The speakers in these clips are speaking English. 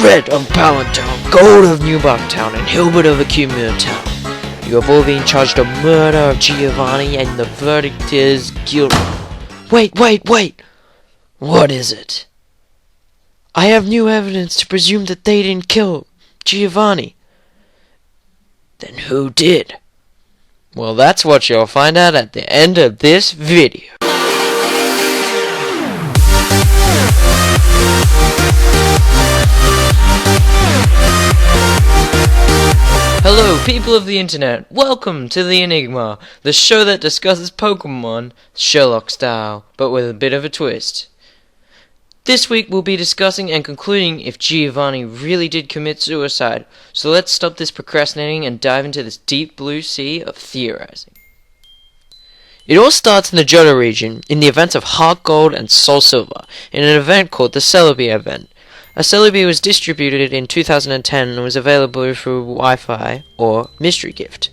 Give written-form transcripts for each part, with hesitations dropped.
Red of Palatown, Gold of New Bucktown, and Hilbert of Accumulator Town. You have all been charged of murder of Giovanni, and the verdict is guilty. Wait! What is it? I have new evidence to presume that they didn't kill Giovanni. Then who did? Well, that's what you'll find out at the end of this video. Hello, people of the internet. Welcome to the Enigma, the show that discusses Pokemon Sherlock style, but with a bit of a twist. This week we'll be discussing and concluding if Giovanni really did commit suicide, so let's stop this procrastinating and dive into this deep blue sea of theorizing. It all starts in the Johto region, in the events of Heart Gold and Soul Silver, in an event called the Celebi event. A Celebi was distributed in 2010 and was available through Wi-Fi or Mystery Gift.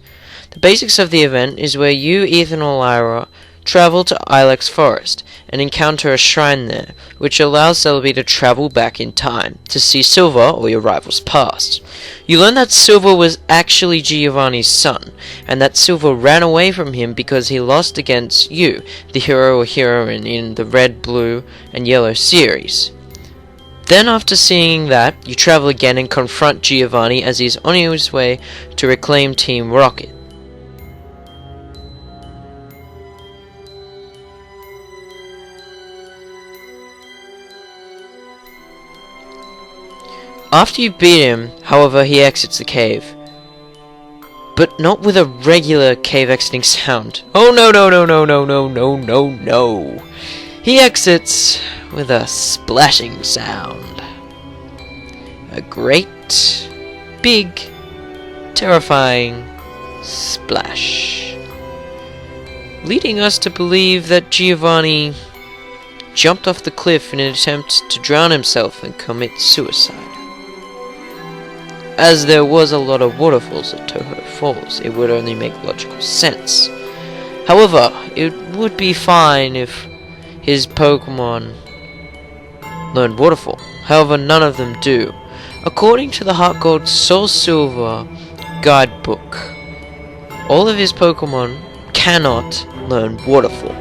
The basics of the event is where you, Ethan or Lyra, travel to Ilex Forest and encounter a shrine there, which allows Celebi to travel back in time to see Silver or your rival's past. You learn that Silver was actually Giovanni's son, and that Silver ran away from him because he lost against you, the hero or heroine in the Red, Blue, and Yellow series. Then after seeing that, you travel again and confront Giovanni as he's on his way to reclaim Team Rocket. After you beat him, however, he exits the cave. But not with a regular cave exiting sound. Oh no. He exits with a splashing sound. A great, big, terrifying splash. Leading us to believe that Giovanni jumped off the cliff in an attempt to drown himself and commit suicide. As there was a lot of waterfalls at Toho Falls, it would only make logical sense. However, it would be fine if his Pokemon learned Waterfall. However, none of them do. According to the Heart Gold Soul Silver guidebook, all of his Pokemon cannot learn Waterfall.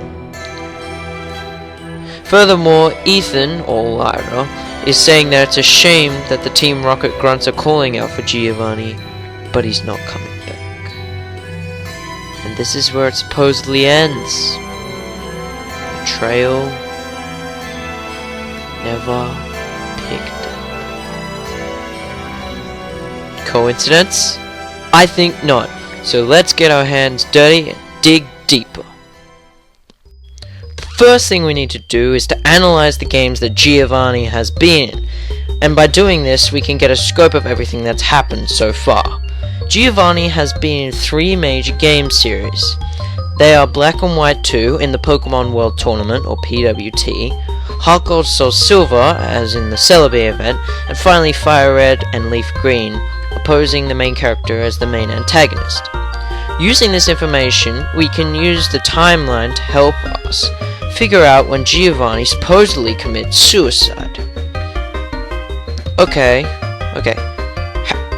Furthermore, Ethan, or Lyra, is saying that it's a shame that the Team Rocket grunts are calling out for Giovanni, but he's not coming back. And this is where it supposedly ends. The trail never picked up. Coincidence? I think not. So let's get our hands dirty and dig deeper. First thing we need to do is to analyze the games that Giovanni has been in, and by doing this we can get a scope of everything that's happened so far. Giovanni has been in 3 major game series. They are Black and White 2 in the Pokemon World Tournament, or PWT, Heart Gold Soul Silver, as in the Celebi event, and finally Fire Red and Leaf Green, opposing the main character as the main antagonist. Using this information, we can use the timeline to help us figure out when Giovanni supposedly commits suicide. Okay,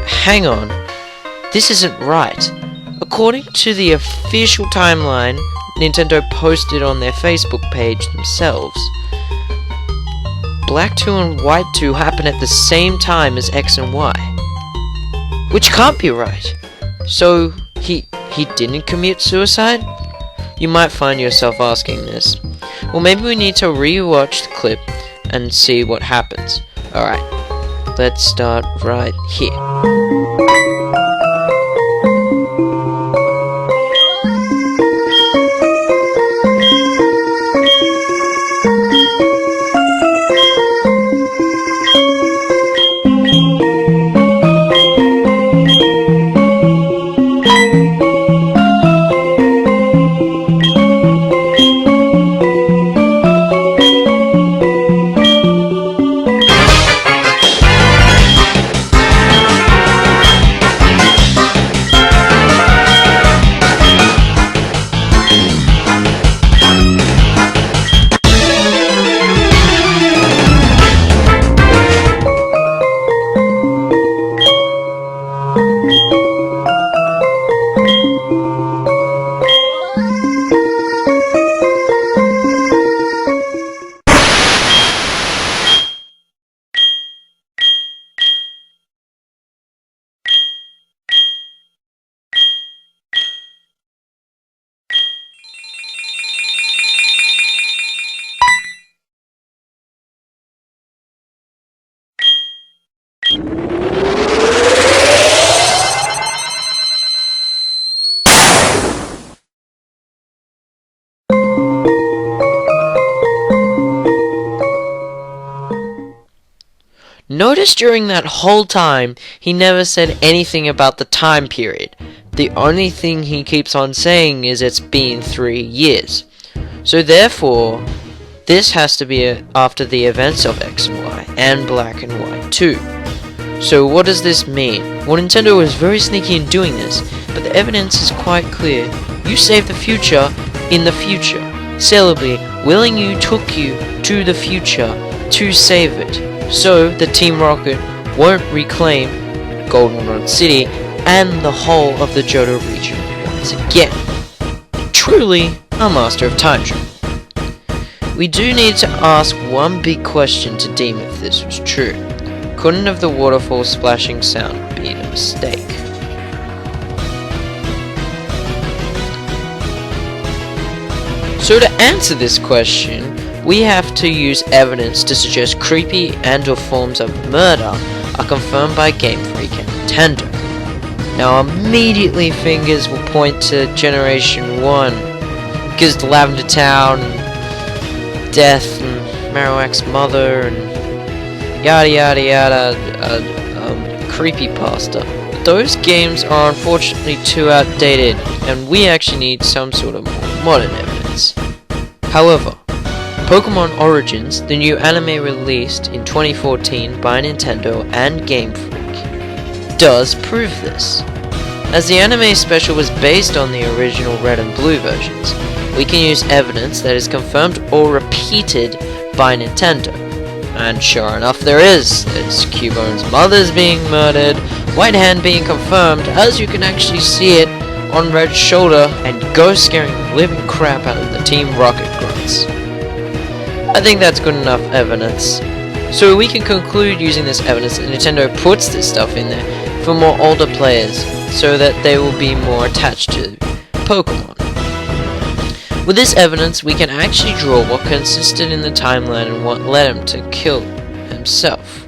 hang on. This isn't right. According to the official timeline Nintendo posted on their Facebook page themselves, Black 2 and White 2 happen at the same time as X and Y. Which can't be right. So, he didn't commit suicide? You might find yourself asking this. Well, maybe we need to re-watch the clip and see what happens. Alright, let's start right here. Notice during that whole time, he never said anything about the time period. The only thing he keeps on saying is it's been 3 years. So therefore, this has to be after the events of X and Y, and Black and White too. So what does this mean? Well, Nintendo was very sneaky in doing this, but the evidence is quite clear. You saved the future in the future. Celebi willingly took you to the future to save it. So the Team Rocket won't reclaim Goldenrod City and the whole of the Johto region once again. Truly a master of time travel. We do need to ask one big question to deem if this was true. Couldn't have the waterfall splashing sound been a mistake? So to answer this question, we have to use evidence to suggest creepy and or forms of murder are confirmed by Game Freak and Nintendo. Now immediately fingers will point to Generation 1, because the Lavender Town, and Death, and Marowak's mother, and yada yada yada, creepypasta. Those games are unfortunately too outdated, and we actually need some sort of more modern evidence. However, Pokemon Origins, the new anime released in 2014 by Nintendo and Game Freak, does prove this. As the anime special was based on the original Red and Blue versions, we can use evidence that is confirmed or repeated by Nintendo. And sure enough there is. It's Cubone's mother's being murdered, White Hand being confirmed, as you can actually see it on Red's shoulder, and Ghost scaring the living crap out of the Team Rocket grunts. I think that's good enough evidence. So we can conclude using this evidence that Nintendo puts this stuff in there for more older players, so that they will be more attached to Pokemon. With this evidence, we can actually draw what consisted in the timeline and what led him to kill himself.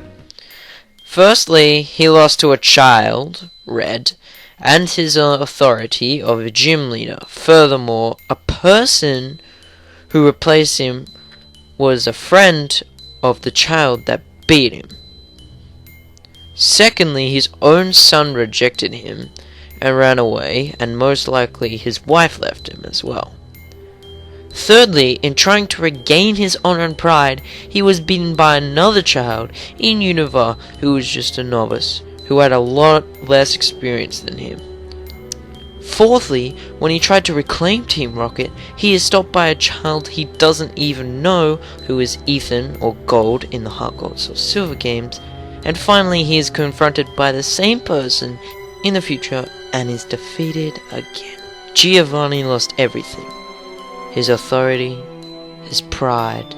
Firstly, he lost to a child, Red, and his authority of a gym leader. Furthermore, a person who replaced him was a friend of the child that beat him. Secondly, his own son rejected him and ran away, and most likely his wife left him as well. Thirdly, in trying to regain his honor and pride, he was beaten by another child in Unova who was just a novice, who had a lot less experience than him. Fourthly, when he tried to reclaim Team Rocket, he is stopped by a child he doesn't even know, who is Ethan or Gold in the Heart Gold or Silver games. And finally, he is confronted by the same person in the future and is defeated again. Giovanni lost everything. His authority, his pride,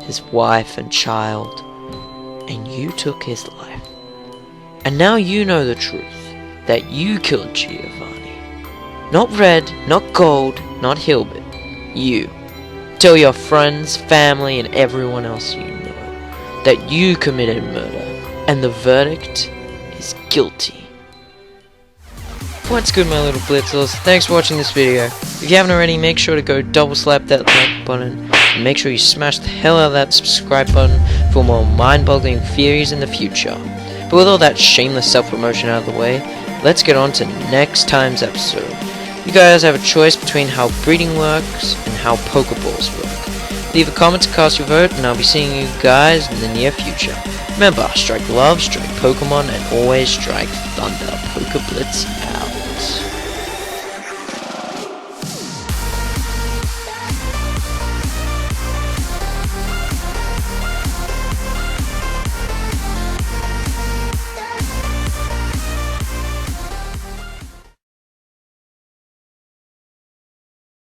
his wife and child, and you took his life. And now you know the truth, that you killed Giovanni. Not Red, not Gold, not Hilbert. You. Tell your friends, family, and everyone else you know that you committed murder, and the verdict is guilty. What's good, my little blitzers? Thanks for watching this video. If you haven't already, make sure to go double slap that like button, and make sure you smash the hell out of that subscribe button for more mind-boggling theories in the future. But with all that shameless self-promotion out of the way, let's get on to next time's episode. You guys have a choice between how breeding works and how Pokeballs work. Leave a comment to cast your vote, and I'll be seeing you guys in the near future. Remember, strike love, strike Pokemon, and always strike thunder. PokeBlitz out.